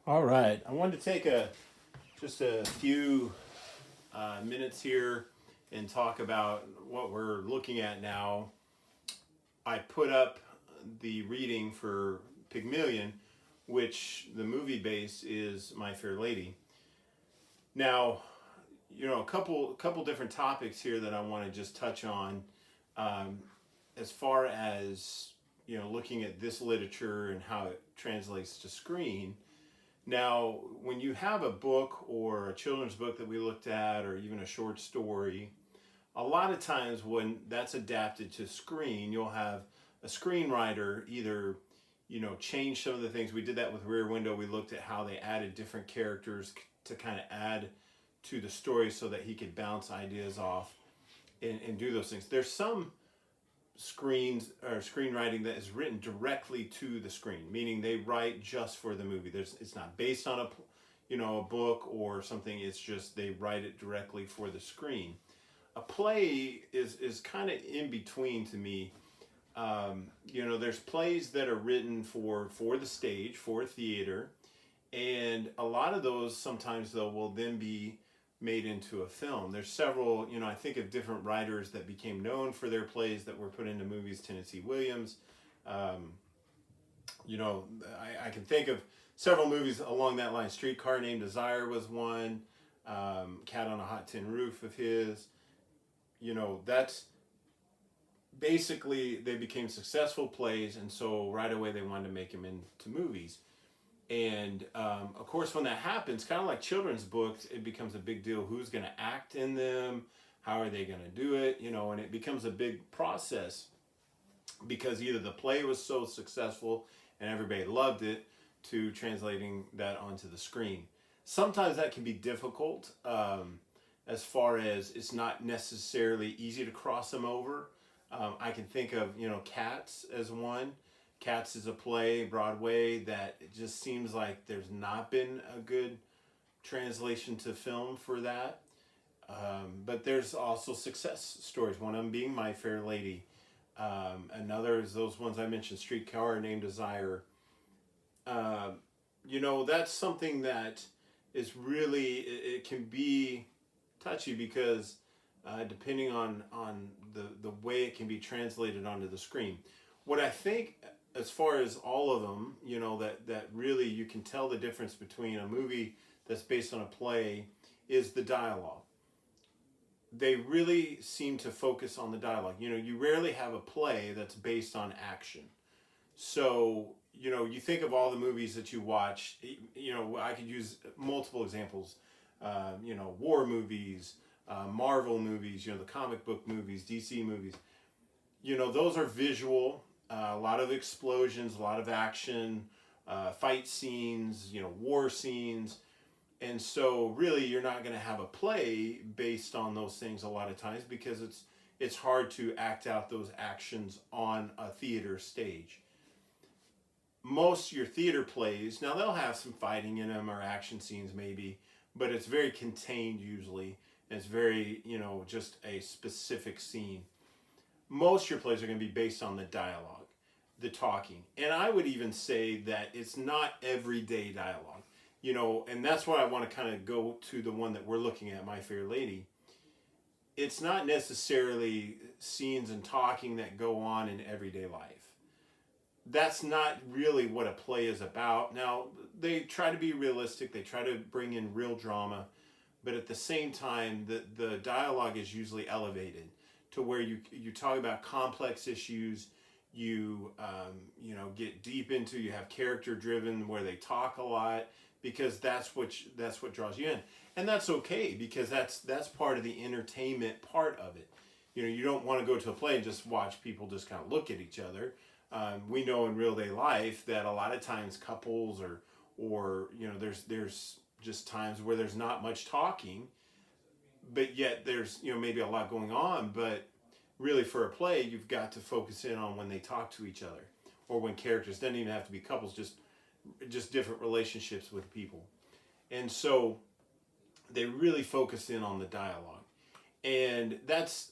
All right. I wanted to take just a few minutes here and talk about what we're looking at now. I put up the reading for Pygmalion, which the movie base is My Fair Lady. Now, a couple different topics here that I want to just touch on, um, as far as looking at this literature and how it translates to screen. Now, when you have a book or a children's book that we looked at, or even a short story, a lot of times when that's adapted to screen, you'll have a screenwriter either, change some of the things. We did that with Rear Window. We looked at how they added different characters to kind of add to the story so that he could bounce ideas off and do those things. There's some screens or screenwriting that is written directly to the screen, meaning they write just for the movie. It's not based on a book or something. It's just they write it directly for the screen. A play is kind of in between to me. There's plays that are written for the stage, for theater, and a lot of those sometimes though will then be made into a film. There's several, I think of different writers that became known for their plays that were put into movies. Tennessee Williams, um, I can think of several movies along that line. Streetcar Named Desire was one. Cat on a Hot Tin Roof of his. That's basically they became successful plays, and so right away they wanted to make them into movies. And of course, when that happens, kind of like children's books, it becomes a big deal. Who's going to act in them? How are they going to do it? And it becomes a big process because either the play was so successful and everybody loved it, to translating that onto the screen. Sometimes that can be difficult, as far as it's not necessarily easy to cross them over. I can think of, Cats as one. Cats is a play, Broadway, that it just seems like there's not been a good translation to film for that. But there's also success stories, one of them being My Fair Lady. Another is those ones I mentioned, Streetcar Named Desire. Uh, that's something that is really, it can be touchy because depending on the way it can be translated onto the screen. What I think, as far as all of them, that really you can tell the difference between a movie that's based on a play is the dialogue. They really seem to focus on the dialogue. You rarely have a play that's based on action. So, you think of all the movies that you watch, I could use multiple examples, war movies, Marvel movies, the comic book movies, DC movies. Those are visual, a lot of explosions, a lot of action, fight scenes, war scenes. And so really you're not going to have a play based on those things a lot of times because it's hard to act out those actions on a theater stage. Most of your theater plays, now they'll have some fighting in them or action scenes maybe, but it's very contained usually. It's very, just a specific scene. Most of your plays are going to be based on the dialogue, the talking. And I would even say that it's not everyday dialogue, and that's why I want to kind of go to the one that we're looking at, My Fair Lady. It's not necessarily scenes and talking that go on in everyday life. That's not really what a play is about. Now, they try to be realistic, they try to bring in real drama, but at the same time, the dialogue is usually elevated to where you talk about complex issues. Get deep into. You have character driven where they talk a lot because that's what draws you in, and that's okay because that's part of the entertainment part of it. You don't want to go to a play and just watch people just kind of look at each other. We know in real day life that a lot of times couples or there's just times where there's not much talking, but yet there's maybe a lot going on. But really, for a play, you've got to focus in on when they talk to each other, or when characters, doesn't even have to be couples, just different relationships with people. And so they really focus in on the dialogue, and that's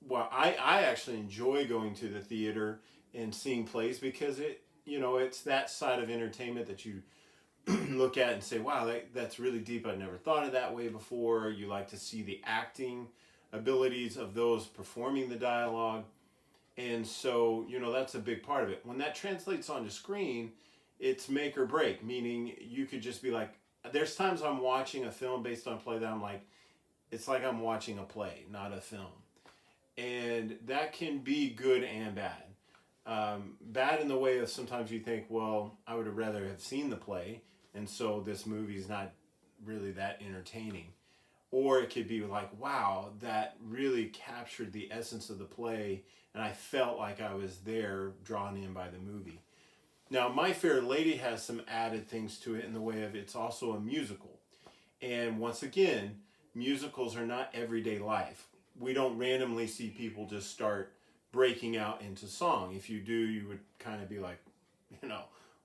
why I actually enjoy going to the theater and seeing plays because it's that side of entertainment that you look at and say, wow, that's really deep. I never thought of that way before. You like to see the acting abilities of those performing the dialogue. And so, that's a big part of it. When that translates onto screen, it's make or break, meaning you could just be like, there's times I'm watching a film based on a play that I'm like, it's like I'm watching a play, not a film. And that can be good and bad. Bad in the way of sometimes you think, well, I would have rather have seen the play, and so this movie is not really that entertaining. Or it could be like, wow, that really captured the essence of the play, and I felt like I was there, drawn in by the movie. Now, My Fair Lady has some added things to it in the way of it's also a musical. And once again, musicals are not everyday life. We don't randomly see people just start breaking out into song. If you do, you would kind of be like,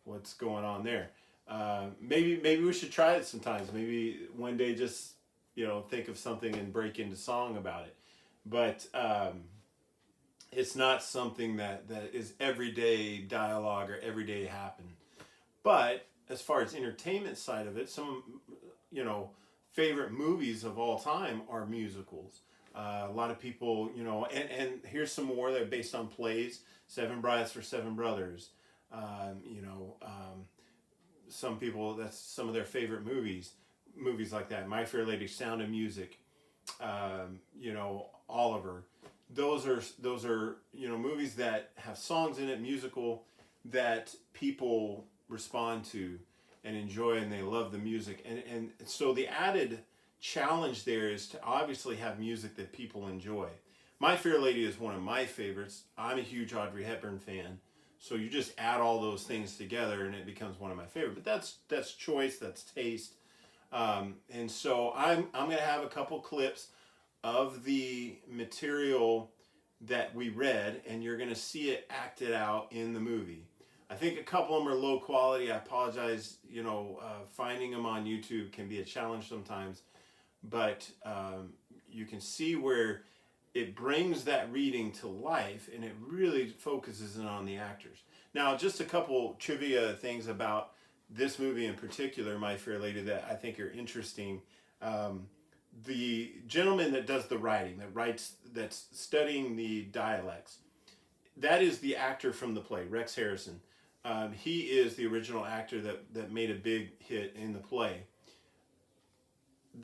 what's going on there? Maybe we should try it sometimes. Maybe one day just think of something and break into song about it. But it's not something that is everyday dialogue or everyday happen. But as far as entertainment side of it, some favorite movies of all time are musicals. A lot of people, and here's some more that are based on plays. Seven Brides for Seven Brothers. Some people, that's some of their favorite movies. Movies like that. My Fair Lady, Sound of Music. Oliver. Those are movies that have songs in it, musical, that people respond to and enjoy, and they love the music. And so the added challenge there is to obviously have music that people enjoy. My Fair Lady is one of my favorites. I'm a huge Audrey Hepburn fan. So you just add all those things together and it becomes one of my favorite. But that's choice, that's taste. And so I'm going to have a couple clips of the material that we read, and you're going to see it acted out in the movie. I think a couple of them are low quality. I apologize. Finding them on YouTube can be a challenge sometimes, but you can see where it brings that reading to life, and it really focuses in on the actors. Now, just a couple trivia things about this movie in particular, My Fair Lady, that I think are interesting. The gentleman that does the writing, that's studying the dialects, that is the actor from the play, Rex Harrison. He is the original actor that made a big hit in the play.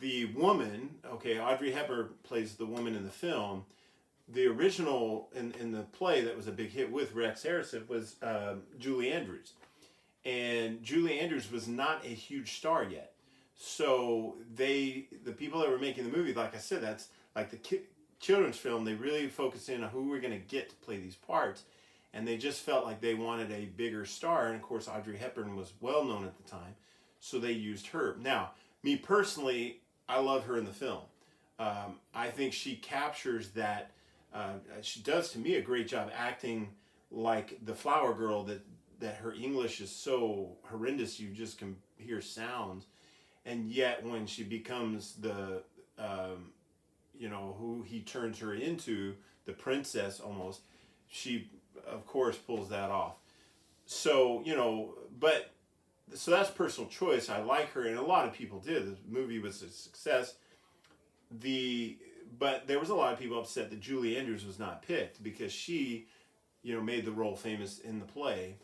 The woman, Audrey Hepburn plays the woman in the film. The original in the play that was a big hit with Rex Harrison was Julie Andrews. And Julie Andrews was not a huge star yet. So the people that were making the movie, like I said, that's like the children's film, they really focused in on who we're going to get to play these parts. And they just felt like they wanted a bigger star. And of course, Audrey Hepburn was well known at the time. So they used her. Now, me personally, I love her in the film. I think she captures that. She does, to me, a great job acting like the flower girl, that her English is so horrendous you just can hear sounds. And yet when she becomes the, who he turns her into, the princess almost, she, of course, pulls that off. So, so that's personal choice. I like her, and a lot of people did. The movie was a success. But there was a lot of people upset that Julie Andrews was not picked because she, made the role famous in the play.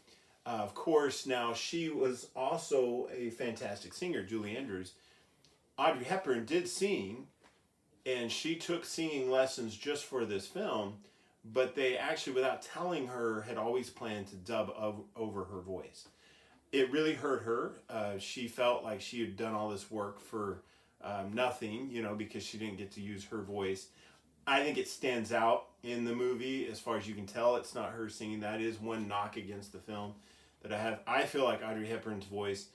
Of course, now she was also a fantastic singer, Julie Andrews. Audrey Hepburn did sing, and she took singing lessons just for this film, but they actually, without telling her, had always planned to dub over her voice. It really hurt her. She felt like she had done all this work for nothing, because she didn't get to use her voice. I think it stands out in the movie as far as you can tell. It's not her singing. That is one knock against the film that I have. I feel like Audrey Hepburn's voice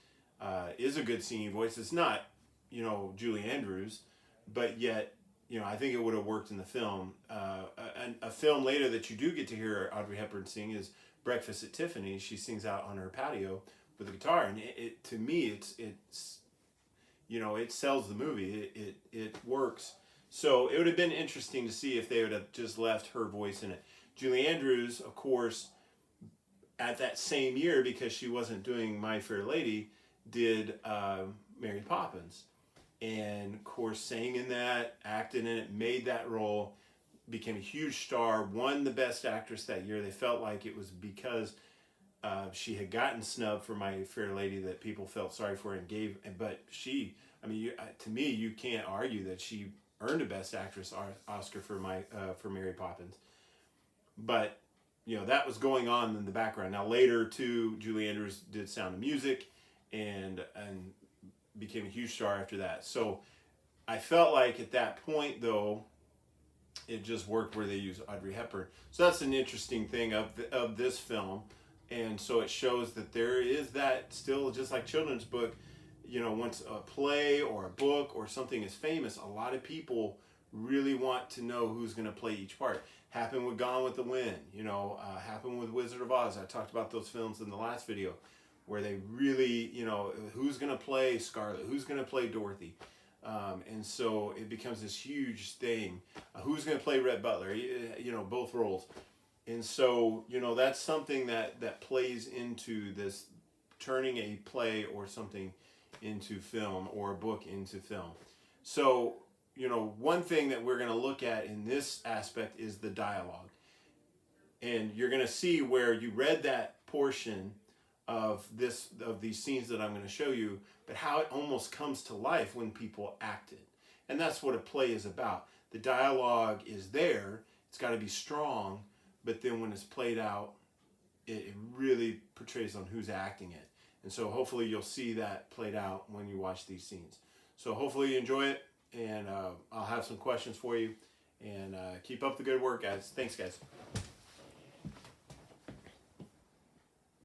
is a good singing voice. It's not, Julie Andrews, but yet, I think it would have worked in the film. A film later that you do get to hear Audrey Hepburn sing is Breakfast at Tiffany's. She sings out on her patio with a guitar, and it to me, it's it sells the movie. It works. So it would have been interesting to see if they would have just left her voice in it. Julie Andrews, of course, at that same year, because she wasn't doing My Fair Lady, did Mary Poppins, and of course sang in that, acted in it, made that role, became a huge star, won the Best Actress that year. They felt like it was because she had gotten snubbed for My Fair Lady that people felt sorry for and gave. But she, I mean, to me, you can't argue that she earned a Best Actress Oscar for Mary Poppins. But that was going on in the background. Now later too, Julie Andrews did Sound of Music, and became a huge star after that. So I felt like at that point though, it just worked where they used Audrey Hepburn. So that's an interesting thing of this film. And so it shows that there is that still, just like children's book, once a play or a book or something is famous, a lot of people really want to know who's going to play each part. Happened with Gone with the Wind, happened with Wizard of Oz. I talked about those films in the last video, where they really, who's going to play Scarlet, who's going to play Dorothy. And so it becomes this huge thing. Who's going to play Rhett Butler? Both roles. And so, that's something that plays into this, turning a play or something into film, or a book into film. So, one thing that we're going to look at in this aspect is the dialogue. And you're going to see where you read that portion of these scenes that I'm going to show you, but how it almost comes to life when people act it. And that's what a play is about. The dialogue is there. It's got to be strong. But then when it's played out, it really portrays on who's acting it. And so hopefully you'll see that played out when you watch these scenes. So hopefully you enjoy it, and I'll have some questions for you. And keep up the good work, guys. Thanks, guys.